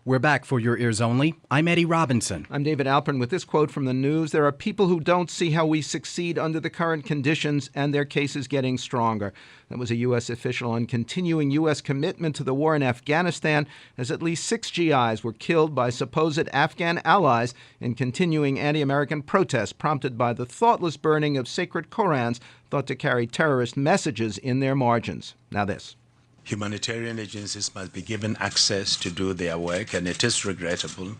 We're back for your ears only. I'm Eddie Robinson. I'm David Alpern with this quote from the news. There are people who don't see how we succeed under the current conditions, and their case is getting stronger. That was a U.S. official on continuing U.S. commitment to the war in Afghanistan, as at least 6 GIs were killed by supposed Afghan allies in continuing anti-American protests prompted by the thoughtless burning of sacred Korans thought to carry terrorist messages in their margins. Now this. Humanitarian agencies must be given access to do their work, and it is regrettable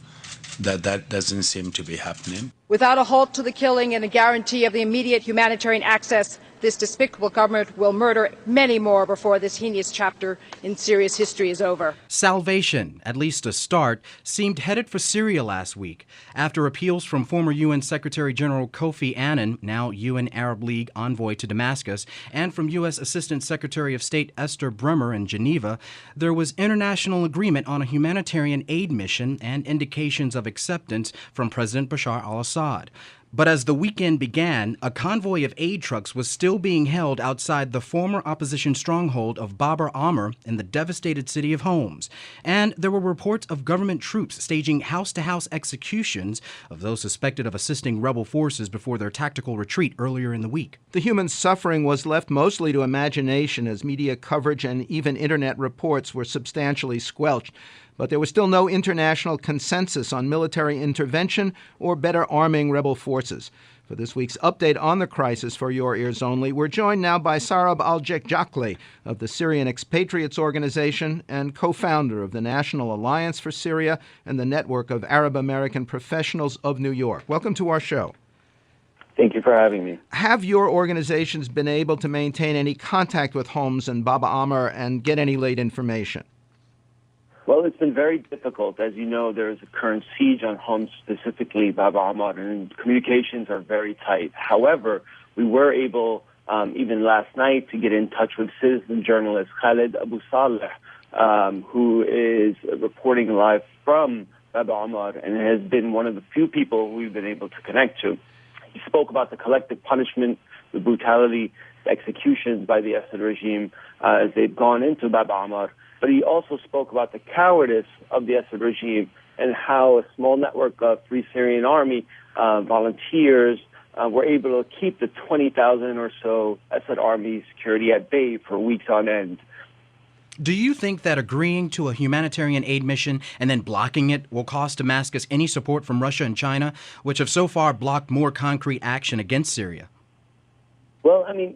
that that doesn't seem to be happening. Without a halt to the killing and a guarantee of the immediate humanitarian access, this despicable government will murder many more before this heinous chapter in Syria's history is over. Salvation, at least a start, seemed headed for Syria last week after appeals from former UN Secretary General Kofi Annan, now UN Arab League envoy to Damascus, and from U.S. Assistant Secretary of State Esther Bremer in Geneva. There was international agreement on a humanitarian aid mission and indications of acceptance from President Bashar al-Assad. But as the weekend began, a convoy of aid trucks was still being held outside the former opposition stronghold of Bab al-Amr in the devastated city of Homs. And there were reports of government troops staging house-to-house executions of those suspected of assisting rebel forces before their tactical retreat earlier in the week. The human suffering was left mostly to imagination as media coverage and even internet reports were substantially squelched. But there was still no international consensus on military intervention or better arming rebel forces. For this week's update on the crisis for your ears only, we're joined now by Sarab Al-Jijakli of the Syrian Expatriates organization and co-founder of the National Alliance for Syria and the Network of Arab American Professionals of New York. Welcome to our show. Thank you for having me. Have your organizations been able to maintain any contact with Homs and Bab al-Amr and get any late information? Well, it's been very difficult. As you know, there is a current siege on Homs, specifically Bab al-Amr, and communications are very tight. However, we were able, even last night, to get in touch with citizen journalist Khaled Abu Saleh, who is reporting live from Bab al-Amr and has been one of the few people we've been able to connect to. He spoke about the collective punishment, the brutality, the executions by the Assad regime as they've gone into Bab al-Amr. But he also spoke about the cowardice of the Assad regime and how a small network of Free Syrian Army volunteers were able to keep the 20,000 or so Assad army security at bay for weeks on end. Do you think that agreeing to a humanitarian aid mission and then blocking it will cost Damascus any support from Russia and China, which have so far blocked more concrete action against Syria? Well, I mean,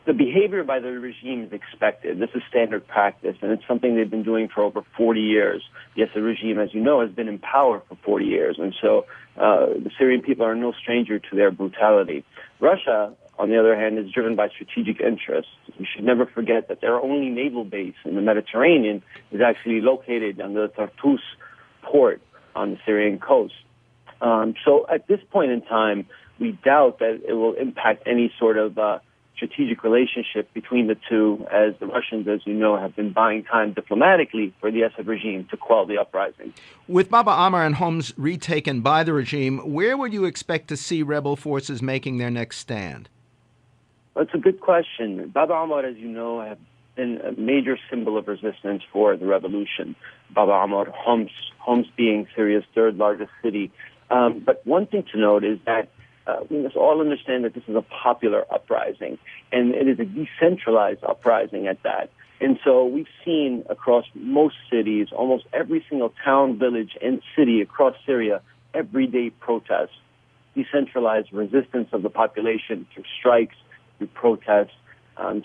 the behavior by the regime is expected. This is standard practice, and it's something they've been doing for over 40 years. The Assad regime, as you know, has been in power for 40 years, and so the Syrian people are no stranger to their brutality. Russia, on the other hand, is driven by strategic interests. We should never forget that their only naval base in the Mediterranean is actually located on the Tartus port on the Syrian coast. So at this point in time, we doubt that it will impact any sort of strategic relationship between the two, as the Russians, as you know, have been buying time diplomatically for the Assad regime to quell the uprising. With Bab al-Amr and Homs retaken by the regime, where would you expect to see rebel forces making their next stand? Well, it's a good question. Bab al-Amr, as you know, have been a major symbol of resistance for the revolution. Bab al-Amr, Homs being Syria's third largest city. But one thing to note is that we must all understand that this is a popular uprising, and it is a decentralized uprising at that. And so we've seen across most cities, almost every single town, village, and city across Syria, everyday protests, decentralized resistance of the population through strikes, through protests,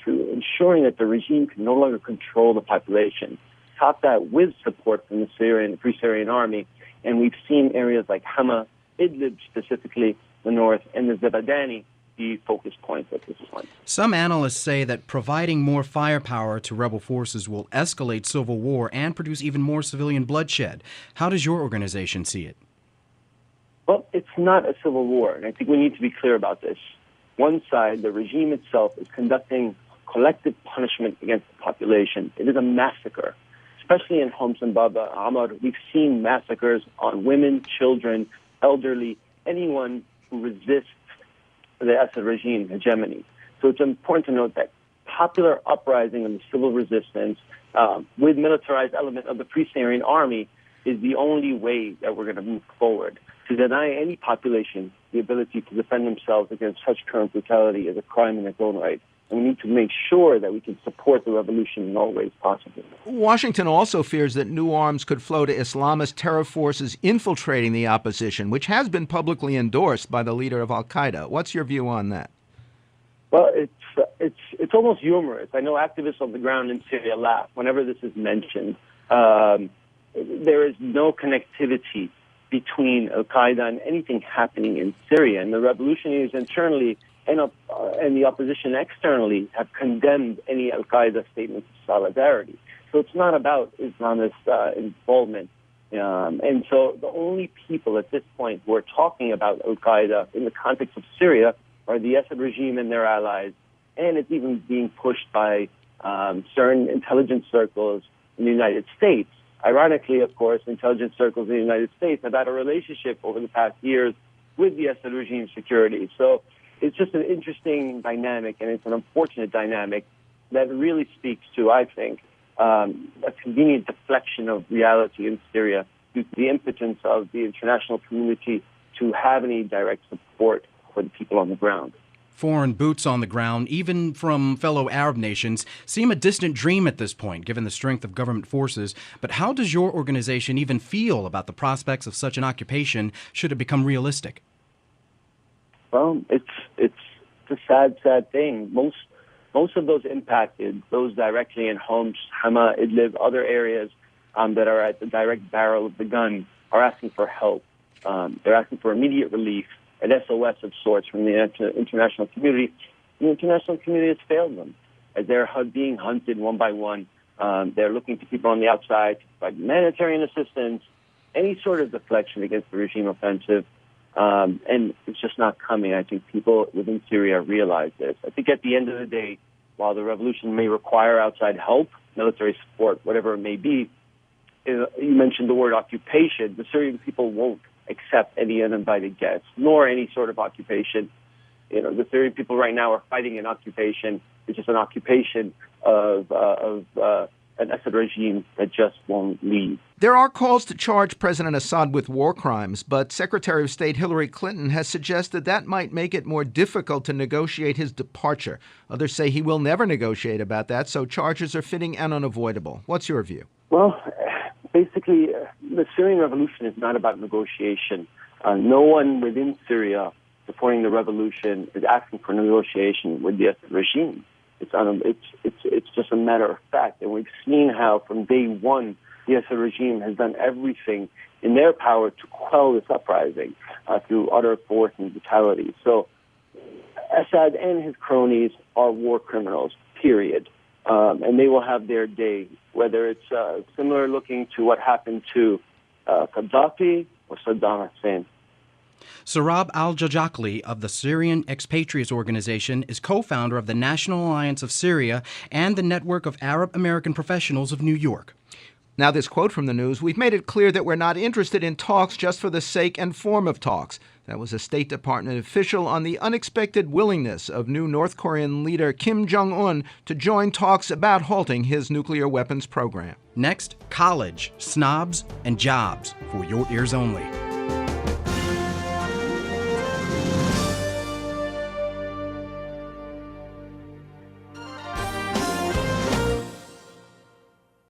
through ensuring that the regime can no longer control the population. Top that with support from the Free Syrian Army, and we've seen areas like Hama, Idlib specifically, the north, and the Zabadani be focus points at this point. Some analysts say that providing more firepower to rebel forces will escalate civil war and produce even more civilian bloodshed. How does your organization see it? Well, it's not a civil war, and I think we need to be clear about this. One side, the regime itself, is conducting collective punishment against the population. It is a massacre. Especially in Homs and Bab al-Amr, we've seen massacres on women, children, elderly, anyone who resists the Assad regime hegemony. So it's important to note that popular uprising and civil resistance with militarized element of the Free Syrian Army is the only way that we're going to move forward. To deny any population the ability to defend themselves against such current brutality is a crime in its own right. And we need to make sure that we can support the revolution in all ways possible. Washington also fears that new arms could flow to Islamist terror forces infiltrating the opposition, which has been publicly endorsed by the leader of al-Qaeda. What's your view on that? Well, it's almost humorous. I know activists on the ground in Syria laugh whenever this is mentioned. There is no connectivity between al-Qaeda and anything happening in Syria. And the revolutionaries internally and the opposition externally have condemned any al-Qaeda statements of solidarity. So it's not about Islamist involvement. And so the only people at this point who are talking about al-Qaeda in the context of Syria are the Assad regime and their allies. And it's even being pushed by certain intelligence circles in the United States. Ironically, of course, intelligence circles in the United States have had a relationship over the past years with the Assad regime security. So it's just an interesting dynamic, and it's an unfortunate dynamic that really speaks to, I think, a convenient deflection of reality in Syria due to the impotence of the international community to have any direct support for the people on the ground. Foreign boots on the ground, even from fellow Arab nations, seem a distant dream at this point, given the strength of government forces. But how does your organization even feel about the prospects of such an occupation should it become realistic? Well, it's a sad thing. Most of those impacted, those directly in Homs, Hama, Idlib, other areas that are at the direct barrel of the gun, are asking for help. They're asking for immediate relief, an SOS of sorts from the international community. The international community has failed them as they're being hunted one by one. They're looking to people on the outside to provide humanitarian assistance, any sort of deflection against the regime offensive. And it's just not coming. I think people within Syria realize this. I think at the end of the day, while the revolution may require outside help, military support, whatever it may be, you mentioned the word occupation. The Syrian people won't accept any uninvited guests, nor any sort of occupation. The Syrian people right now are fighting an occupation, which is an occupation of an Assad regime that just won't leave. There are calls to charge President Assad with war crimes, but Secretary of State Hillary Clinton has suggested that might make it more difficult to negotiate his departure. Others say he will never negotiate about that, so charges are fitting and unavoidable. What's your view? Well, basically, the Syrian revolution is not about negotiation. No one within Syria supporting the revolution is asking for negotiation with the Assad regime. It's just a matter of fact. And we've seen how from day one, the Assad regime has done everything in their power to quell this uprising through utter force and brutality. So Assad and his cronies are war criminals, period. And they will have their day, whether it's similar looking to what happened to Gaddafi or Saddam Hussein. Sarab Al-Jijakli of the Syrian Expatriates organization is co-founder of the National Alliance of Syria and the Network of Arab American Professionals of New York. Now, this quote from the news: "We've made it clear that we're not interested in talks just for the sake and form of talks." That was a State Department official on the unexpected willingness of new North Korean leader Kim Jong-un to join talks about halting his nuclear weapons program. Next, college, snobs, and jobs for your ears only.